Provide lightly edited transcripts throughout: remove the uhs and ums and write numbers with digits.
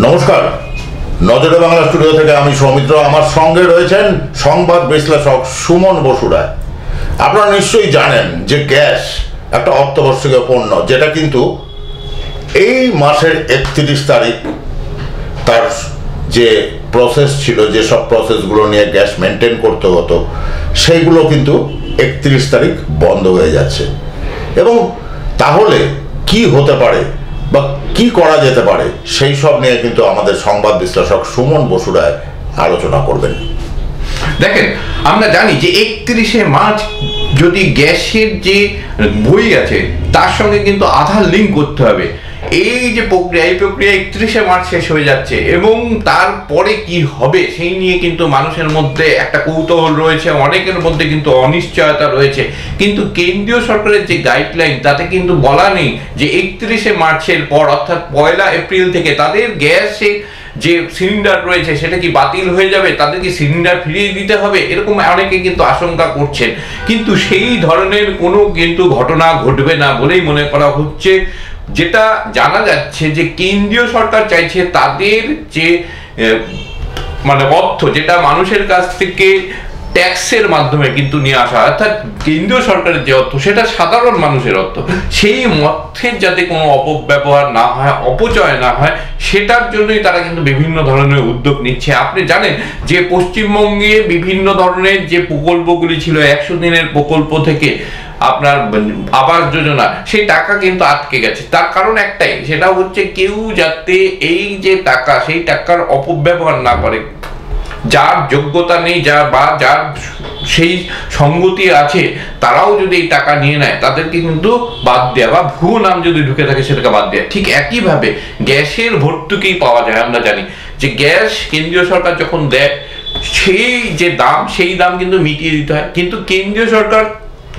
নমস্কার, নজরে বাংলা স্টুডিও থেকে আমি সৌমিত্র। আমার সঙ্গে রয়েছেন সংবাদ বিশ্লেষক সুমন বসু রায়। আপনারা নিশ্চয়ই জানেন যে গ্যাস একটা অত্যাবশ্যকীয় পণ্য, যেটা কিন্তু এই মাসের 31 তারিখ তার যে প্রসেস ছিল, যেসব প্রসেসগুলো নিয়ে গ্যাস মেনটেন করতে হতো, সেইগুলো কিন্তু 31 তারিখ বন্ধ হয়ে যাচ্ছে। এবং তাহলে কি হতে পারে বা কি করা যেতে পারে, সেই সব নিয়ে কিন্তু আমাদের সংবাদ বিশ্লেষক সুমন বসু রায় আলোচনা করবেন। দেখেন, আমরা জানি যে 31শে মার্চ যদি গ্যাসের যে বই আছে তার সঙ্গে কিন্তু আধার লিঙ্ক করতে হবে। এই যে প্রক্রিয়া, এই প্রক্রিয়া 31শে মার্চ শেষ হয়ে যাচ্ছে এবং তারপরে কি হবে সেই নিয়ে কিন্তু মানুষের মধ্যে একটা কৌতূহল রয়েছে, অনেকের মধ্যে কিন্তু অনিশ্চয়তা রয়েছে। কিন্তু কেন্দ্রীয় সরকারের যে গাইডলাইন, তাতে কিন্তু বলা নেই যে 31শে মার্চের পর অর্থাৎ 1 এপ্রিল থেকে তাদের গ্যাসে যে সিলিন্ডার রয়েছে সেটা কি বাতিল হয়ে যাবে, তাদেরকে সিলিন্ডার ফিরিয়ে দিতে হবে, এরকম অনেকে কিন্তু আশঙ্কা করছেন। কিন্তু সেই ধরনের কোনো কিন্তু ঘটনা ঘটবে না বলেই মনে করা হচ্ছে। যেটা জানা যাচ্ছে যে কেন্দ্রীয় সরকার চাইছে তাদের যে অর্থ, যেটা মানুষের কাছ থেকে ট্যাক্সের মাধ্যমে কিন্তু নিয়ে আসা, অর্থাৎ কেন্দ্রীয় সরকারের যে অর্থ সেটা সাধারণ মানুষের অর্থ, সেই অর্থের যাতে কোনো অপব্যবহার না হয়, অপচয় না হয়, সেটার জন্যই তারা কিন্তু বিভিন্ন ধরনের উদ্যোগ নিচ্ছে। আপনি জানেন যে পশ্চিমবঙ্গে বিভিন্ন ধরনের যে প্রকল্পগুলি ছিল, 100 দিনের প্রকল্প থেকে আপনার আবাস যোজনা, সেই টাকা কিন্তু আটকে গেছে। তার কারণ একটাই, সেটা হচ্ছে কেউ যাতে এই যে টাকা, সেই টাকার অপব্যবহার না করে। যার যোগ্যতা নেই, যার সেই সঙ্গতি আছে, তারাও যদি এই টাকা নিয়ে নেয়, তাদেরকে কিন্তু বাদ দেয়া, বা ভুয়ো নাম যদি ঢুকে থাকে সেটাকে বাদ দেয়া। ঠিক একইভাবে গ্যাসের ভর্তুকি পাওয়া যায়। আমরা জানি যে গ্যাস কেন্দ্রীয় সরকার যখন দেয়, সেই যে দাম, সেই দাম কিন্তু মিটিয়ে দিতে হয়। কিন্তু কেন্দ্রীয় সরকার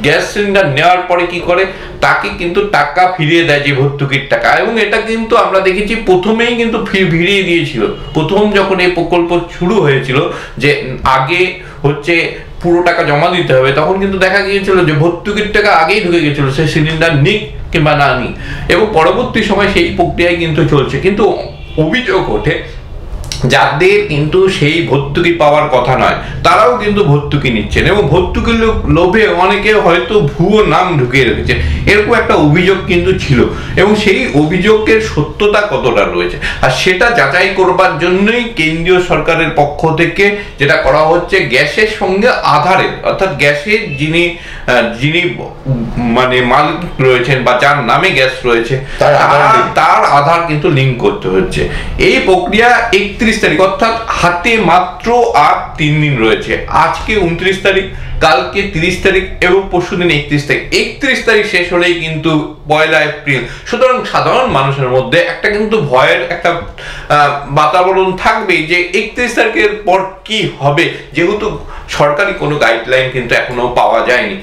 গ্যাস সিলিন্ডার নেওয়ার পরে কি করে, তাকে কিন্তু টাকা ফিরিয়ে দেয়, যে ভর্তুকির টাকা। এবং এটা কিন্তু আমরা দেখেছি প্রথমেই কিন্তু ফিরিয়ে দিয়েছিল। প্রথম যখন এই প্রকল্প শুরু হয়েছিল, যে আগে হচ্ছে পুরো টাকা জমা দিতে হবে, তখন কিন্তু দেখা গিয়েছিল যে ভর্তুকির টাকা আগেই ঢুকে গেছিল, সে সিলিন্ডার নিক কিংবা না নিক। এবং পরবর্তী সময় সেই প্রক্রিয়ায় কিন্তু চলছে। কিন্তু অভিযোগ ওঠে যাদের কিন্তু সেই ভর্তুকি পাওয়ার কথা নয়, তারাও কিন্তু ভর্তুকি নিচ্ছেন এবং ভর্তুকির লোভে অনেকে হয়তো ভুয়ো নাম ঢুকিয়ে রেখেছে, এরকম একটা অভিযোগ কিন্তু ছিল। এবং সেই অভিযোগের সত্যতা কতটা রয়েছে, আর সেটা যাচাই করবার জন্যই কেন্দ্রীয় সরকারের পক্ষ থেকে যেটা করা হচ্ছে, গ্যাসের সঙ্গে আধারের, অর্থাৎ গ্যাসের যিনি মালিক রয়েছেন বা যার নামে গ্যাস রয়েছে, তার আধার কিন্তু লিঙ্ক করতে হচ্ছে। এই প্রক্রিয়া 31 তারিখ, অর্থাৎ হাতে মাত্র আর 3 দিন রয়েছে। আজকে 29 তারিখ, কালকে 30 তারিখ এবং পরশুদিন 31 তারিখ। 31 তারিখ শেষ হলেই কিন্তু 1 এপ্রিল। সুতরাং সাধারণ মানুষের মধ্যে একটা কিন্তু ভয়ের একটা বাতাবরণ থাকবে যে 31 তারিখের পর কি হবে, যেহেতু সরকারি কোনো গাইডলাইন কিন্তু এখনো পাওয়া যায়নি।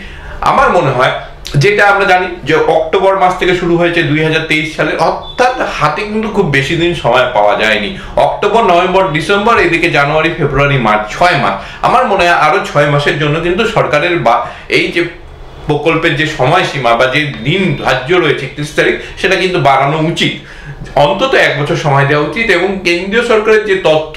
আমার মনে হয়, যেটা আমরা জানি যে অক্টোবর মাস থেকে শুরু হয়েছে 2023 সালে, অর্থাৎ হাতে কিন্তু খুব বেশি দিন সময় পাওয়া যায়নি। অক্টোবর, নভেম্বর, ডিসেম্বর, এদিকে জানুয়ারি, ফেব্রুয়ারি, মার্চ, 6 মাস। আমার মনে হয় আরো 6 মাসের জন্য কিন্তু সরকারের এই যে প্রকল্পের যে সময়সীমা বা যে দিন ধার্য রয়েছে 31 তারিখ, সেটা কিন্তু বাড়ানো উচিত। অন্তত 1 বছর সময় দেওয়া উচিত। এবং কেন্দ্রীয় সরকারের যে তথ্য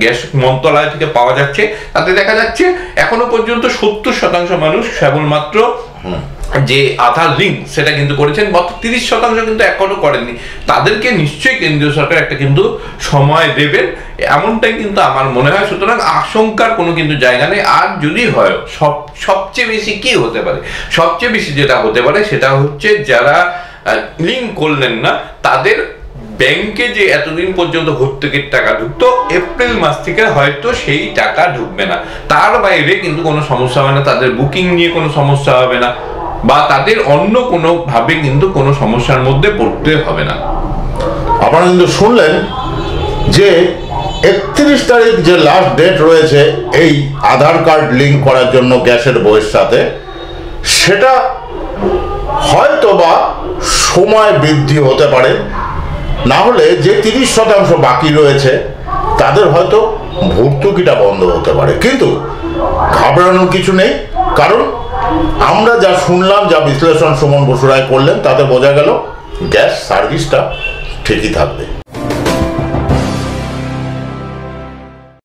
গ্যাস মন্ত্রণালয় থেকে পাওয়া যাচ্ছে, তাতে দেখা যাচ্ছে এখনো পর্যন্ত 70% মানুষ কেবলমাত্র যে আধার লিঙ্ক সেটা কিন্তু করেছেন, মাত্র 30% কিন্তু এখনো করেননি। তাদেরকে নিশ্চয়ই কেন্দ্রীয় সরকার একটা কিন্তু সময় দেবেন, এমনটাই কিন্তু আমার মনে হয়। সুতরাং আশঙ্কার কোনো কিন্তু জায়গা নেই। আর যদি হয়, সবচেয়ে বেশি কি হতে পারে, সবচেয়ে বেশি যেটা হতে পারে সেটা হচ্ছে যারা লিঙ্ক করলেন না, তাদের ব্যাংকে যে এতদিন পর্যন্ত ভর্তুকির টাকা ঢুকতো, এপ্রিল মাস থেকে হয়তো সেই টাকা ঢুকবে না। তার বাইরে কিন্তু কোনো সমস্যা হবে না, তাদের বুকিং নিয়ে কোনো সমস্যা হবে না, বা তাদের অন্য কোনো ভাবে কিন্তু কোনো সমস্যার মধ্যে পড়তে হবে না। আপনারা কিন্তু শুনলেন যে 31 তারিখ যে লাস্ট ডেট রয়েছে এই আধার কার্ড লিঙ্ক করার জন্য গ্যাসের বইয়ের সাথে, সেটা হয়তো বা সময় বৃদ্ধি হতে পারে। না হলে যে 30% বাকি রয়েছে, তাদের হয়তো ভর্তুকিটা বন্ধ হতে পারে। কিন্তু ঘাবড়ানোর কিছু নেই, কারণ আমরা যা শুনলাম, যা বিশ্লেষণ সুমন বসু রায় করলেন, তাতে বোঝা গেল গ্যাস সার্ভিসটা ঠিকই থাকবে।